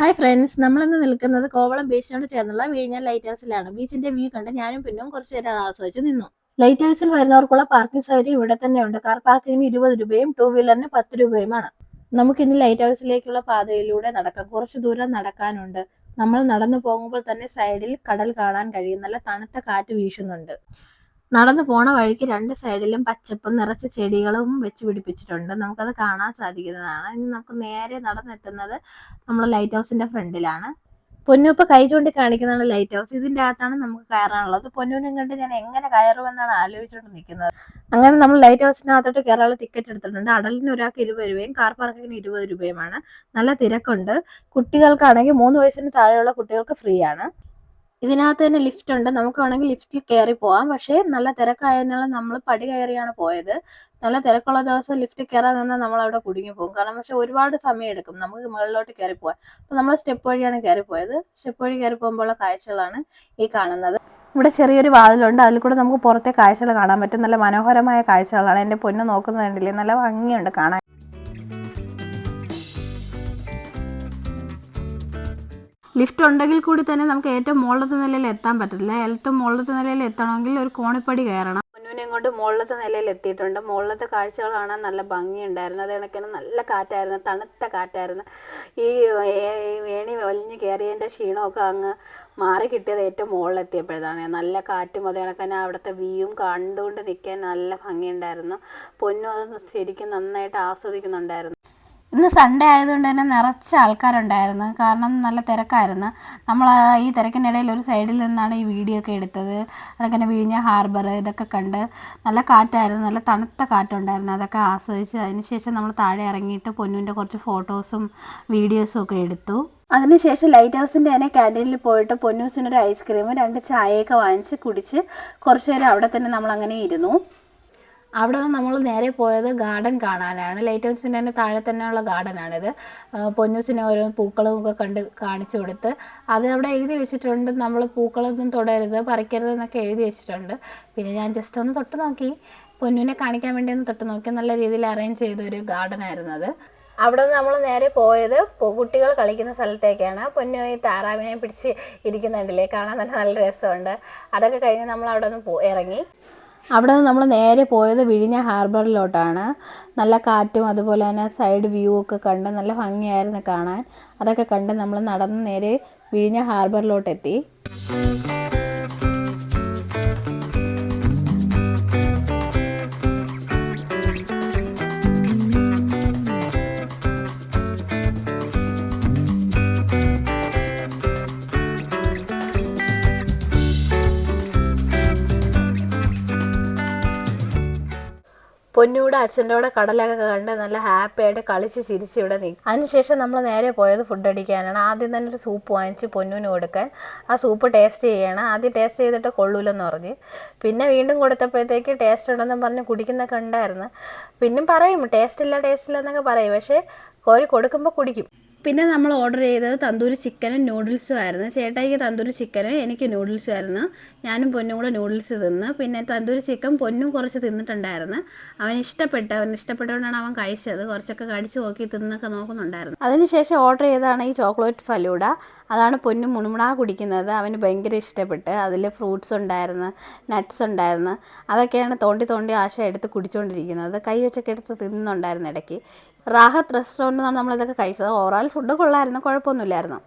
Hi friends, നമ്മളിന്ന് നിൽക്കുന്നത് കോവളം ബീച്ചിനോട് ചേർന്നുള്ള വിഴിഞ്ഞം ലൈറ്റ് ഹൗസിലാണ്. ബീച്ചിന്റെ വ്യൂ കണ്ട് ഞാനും പിന്നും കുറച്ചു നേരം ആസ്വദിച്ച് നിന്നു. ലൈറ്റ് ഹൗസിൽ വരുന്നവർക്കുള്ള പാർക്കിംഗ് സൗകര്യം ഇവിടെ തന്നെയുണ്ട്. കാർ പാർക്കിങ്ങിന് 20 രൂപയും 2 വീലറിന് 10 രൂപയുമാണ്. നമുക്കിന്ന് ലൈറ്റ് ഹൗസിലേക്കുള്ള പാതയിലൂടെ നടക്കാം. കുറച്ച് ദൂരം നടക്കാനുണ്ട്. നമ്മൾ നടന്നു പോകുമ്പോൾ തന്നെ സൈഡിൽ കടൽ കാണാൻ കഴിയും. നല്ല തണുത്ത കാറ്റ് വീശുന്നുണ്ട്. നടന്നു പോണ വഴിക്ക് രണ്ട് സൈഡിലും പച്ചപ്പും നിറച്ച ചെടികളും വെച്ച് പിടിപ്പിച്ചിട്ടുണ്ട്. നമുക്കത് കാണാൻ സാധിക്കുന്നതാണ്. ഇനി നമുക്ക് നേരെ നടന്നെത്തുന്നത് നമ്മൾ ലൈറ്റ് ഹൗസിന്റെ ഫ്രണ്ടിലാണ്. പൊന്നു ഇപ്പൊ കൈ ചൂണ്ടി കാണിക്കുന്നതാണ് ലൈറ്റ് ഹൗസ്. ഇതിന്റെ അകത്താണ് നമുക്ക് കയറാനുള്ളത്. പൊന്നുവിനെ കണ്ട് ഞാൻ എങ്ങനെ കയറുമെന്നാണ് ആലോചിച്ചുകൊണ്ട് നിൽക്കുന്നത്. അങ്ങനെ നമ്മൾ ലൈറ്റ് ഹൗസിനകത്തോട്ട് കയറാനുള്ള ടിക്കറ്റ് എടുത്തിട്ടുണ്ട്. അടലിന് ഒരാൾക്ക് 20 രൂപയും കാർ പാർക്കിങ്ങിന് 20 രൂപയുമാണ്. നല്ല തിരക്കുണ്ട്. കുട്ടികൾക്കാണെങ്കിൽ 3 വയസ്സിന് താഴെയുള്ള കുട്ടികൾക്ക് ഫ്രീ ആണ്. ഇതിനകത്ത് തന്നെ ലിഫ്റ്റ് ഉണ്ട്. നമുക്ക് വേണമെങ്കിൽ ലിഫ്റ്റിൽ കയറി പോവാം. പക്ഷേ നല്ല തിരക്കായതിനാൽ നമ്മൾ പടി കയറിയാണ് പോയത്. നല്ല തിരക്കുള്ള ദിവസം ലിഫ്റ്റ് കയറാൻ നിന്നാൽ നമ്മൾ അവിടെ കുടുങ്ങി പോകും. കാരണം പക്ഷെ ഒരുപാട് സമയം എടുക്കും നമുക്ക് മുകളിലോട്ട് കയറി പോകാൻ. അപ്പോൾ നമ്മൾ സ്റ്റെപ്പ് വഴിയാണ് കയറി പോയത്. സ്റ്റെപ്പ് വഴി കയറി പോകുമ്പോഴുള്ള കാഴ്ചകളാണ് ഈ കാണുന്നത്. ഇവിടെ ചെറിയൊരു വാതിലുണ്ട്. അതിൽ കൂടെ നമുക്ക് പുറത്തെ കാഴ്ചകൾ കാണാൻ പറ്റും. നല്ല മനോഹരമായ കാഴ്ചകളാണ്. എൻ്റെ പൊന്ന് നോക്കുന്നത് കണ്ടില്ലേ, നല്ല ഭംഗിയുണ്ട് കാണാൻ. ലിഫ്റ്റ് ഉണ്ടെങ്കിൽ കൂടി തന്നെ നമുക്ക് ഏറ്റവും മുകളിലത്തെ നിലയിൽ എത്താൻ പറ്റത്തില്ല. ഏറ്റവും മുകളിലത്തെ നിലയിൽ എത്തണമെങ്കിൽ ഒരു കോണിപ്പടി കയറണം. മുന്നിനെ കൊണ്ട് മുകളിലത്തെ നിലയിൽ എത്തിയിട്ടുണ്ട്. മുകളിലത്തെ കാഴ്ചകൾ കാണാൻ നല്ല ഭംഗിയുണ്ടായിരുന്നു. അത് കണക്കിന് നല്ല കാറ്റായിരുന്നു, തണുത്ത കാറ്റായിരുന്നു. ഈ ഏണി വലിഞ്ഞ് കയറിയതിൻ്റെ ക്ഷീണമൊക്കെ അങ്ങ് മാറി കിട്ടിയത് ഏറ്റവും മുകളിലെത്തിയപ്പോഴതാണ്. നല്ല കാറ്റും അത് കണക്കിന് അവിടുത്തെ വ്യൂവും കണ്ടുകൊണ്ട് നിൽക്കാൻ നല്ല ഭംഗിയുണ്ടായിരുന്നു. പൊന്നും അത് ശരിക്കും നന്നായിട്ട് ആസ്വദിക്കുന്നുണ്ടായിരുന്നു. ഇന്ന് സൺഡേ ആയതുകൊണ്ട് തന്നെ നിറച്ച ആൾക്കാരുണ്ടായിരുന്നു. കാരണം നല്ല തിരക്കായിരുന്നു. നമ്മൾ ഈ തിരക്കിനിടയിൽ ഒരു സൈഡിൽ നിന്നാണ് ഈ വീഡിയോ ഒക്കെ എടുത്തത്. അതങ്ങനെ വിഴിഞ്ഞ ഹാർബർ ഇതൊക്കെ കണ്ട് നല്ല കാറ്റായിരുന്നു. നല്ല തണുത്ത കാറ്റുണ്ടായിരുന്നു. അതൊക്കെ ആസ്വദിച്ച് അതിനുശേഷം നമ്മൾ താഴെ ഇറങ്ങിയിട്ട് പൊന്നുവിൻ്റെ കുറച്ച് ഫോട്ടോസും വീഡിയോസും ഒക്കെ എടുത്തു. അതിനുശേഷം ലൈറ്റ് ഹൗസിൻ്റെ തന്നെ ക്യാൻറ്റീനിൽ പോയിട്ട് പൊന്നൂസിനൊരു ഐസ്ക്രീമും 2 ചായയൊക്കെ വാങ്ങിച്ച് കുടിച്ച് കുറച്ച് നേരം അവിടെ തന്നെ നമ്മളങ്ങനെ ഇരുന്നു. അവിടെ നിന്ന് നമ്മൾ നേരെ പോയത് ഗാർഡൻ കാണാനാണ്. ലൈറ്റ് ഹൗസിൻ്റെ തന്നെ താഴെ തന്നെയുള്ള ഗാർഡനാണിത്. പൊന്നൂസിനെ ഓരോ പൂക്കളും ഒക്കെ കണ്ട് കാണിച്ചു കൊടുത്ത് അത് അവിടെ എഴുതി വെച്ചിട്ടുണ്ട്. നമ്മൾ പൂക്കളൊന്നും തൊടരുത്, പറിക്കരുത് എന്നൊക്കെ എഴുതി വെച്ചിട്ടുണ്ട്. പിന്നെ ഞാൻ ജസ്റ്റ് ഒന്ന് തൊട്ട് നോക്കി, പൊന്നുവിനെ കാണിക്കാൻ വേണ്ടി ഒന്ന് തൊട്ട് നോക്കി. നല്ല രീതിയിൽ അറേഞ്ച് ചെയ്തൊരു ഗാർഡനായിരുന്നു അത്. അവിടെ നിന്ന് നമ്മൾ നേരെ പോയത് കുട്ടികൾ കളിക്കുന്ന സ്ഥലത്തേക്കാണ്. പൊന്നു ഈ താറാവിനെ പിടിച്ച് ഇരിക്കുന്നുണ്ടല്ലേ, കാണാൻ തന്നെ നല്ല രസമുണ്ട്. അതൊക്കെ കഴിഞ്ഞ് നമ്മൾ അവിടെ നിന്ന് ഇറങ്ങി. അവിടെ നിന്ന് നമ്മൾ നേരെ പോയത് വിഴിഞ്ഞ ഹാർബറിലോട്ടാണ്. നല്ല കാറ്റും അതുപോലെ തന്നെ സൈഡ് വ്യൂ ഒക്കെ കണ്ട് നല്ല ഭംഗിയായിരുന്നു കാണാൻ. അതൊക്കെ കണ്ട് നമ്മൾ നടന്ന് നേരെ വിഴിഞ്ഞ ഹാർബറിലോട്ടെത്തി. പൊന്നൂടെ അച്ഛൻ്റെ കൂടെ കടലൊക്കെ കണ്ട് നല്ല ഹാപ്പി ആയിട്ട് കളിച്ച് ചിരിച്ച് ഇവിടെ നിൽക്കും. അതിനുശേഷം നമ്മൾ നേരെ പോയത് ഫുഡ് അടിക്കാനാണ്. ആദ്യം തന്നെ ഒരു സൂപ്പ് വാങ്ങിച്ച് പൊന്നൂന് കൊടുക്കാൻ. ആ സൂപ്പ് ടേസ്റ്റ് ചെയ്യണം. ആദ്യം ടേസ്റ്റ് ചെയ്തിട്ട് കൊള്ളൂലെന്ന് പറഞ്ഞ്, പിന്നെ വീണ്ടും കൊടുത്തപ്പോഴത്തേക്ക് ടേസ്റ്റ് ഉണ്ടെന്നും പറഞ്ഞ് കുടിക്കുന്നൊക്കെ ഉണ്ടായിരുന്നു. പിന്നും പറയും ടേസ്റ്റ് ഇല്ല എന്നൊക്കെ പറയും. പക്ഷേ കോരി കൊടുക്കുമ്പോൾ കുടിക്കും. പിന്നെ നമ്മൾ ഓർഡർ ചെയ്തത് തന്തൂരി ചിക്കനും നൂഡിൽസും ആയിരുന്നു. ചേട്ടായിക്ക് തന്തൂരി ചിക്കനും എനിക്ക് നൂഡിൽസും ആയിരുന്നു. ഞാനും പൊന്നും കൂടെ നൂഡിൽസ് തിന്ന്. പിന്നെ തന്തൂരി ചിക്കൻ പൊന്നും കുറച്ച് തിന്നിട്ടുണ്ടായിരുന്നു. അവൻ ഇഷ്ടപ്പെട്ടുകൊണ്ടാണ് അവൻ കഴിച്ചത്. കുറച്ചൊക്കെ കടിച്ച് നോക്കി തിന്നൊക്കെ നോക്കുന്നുണ്ടായിരുന്നു. അതിനുശേഷം ഓർഡർ ചെയ്തതാണ് ഈ ചോക്ലേറ്റ് ഫലൂഡ. അതാണ് പൊന്നും മുണുമുണാ കുടിക്കുന്നത്. അവന് ഭയങ്കര ഇഷ്ടപ്പെട്ട്. അതിൽ ഫ്രൂട്ട്സ് ഉണ്ടായിരുന്നു, നട്ട്സ് ഉണ്ടായിരുന്നു. അതൊക്കെയാണ് തോണ്ടി ആശ എടുത്ത് കുടിച്ചുകൊണ്ടിരിക്കുന്നത്. കൈ വെച്ചൊക്കെ എടുത്ത് തിന്നുന്നുണ്ടായിരുന്നു ഇടയ്ക്ക്. റാഹത്ത് റെസ്റ്റോറൻറ്റിൽ നിന്നാണ് നമ്മളിതൊക്കെ കഴിച്ചത്. ഓവറോൾ ഫുഡ് കൊള്ളായിരുന്നു, കുഴപ്പമൊന്നുമില്ലായിരുന്നു.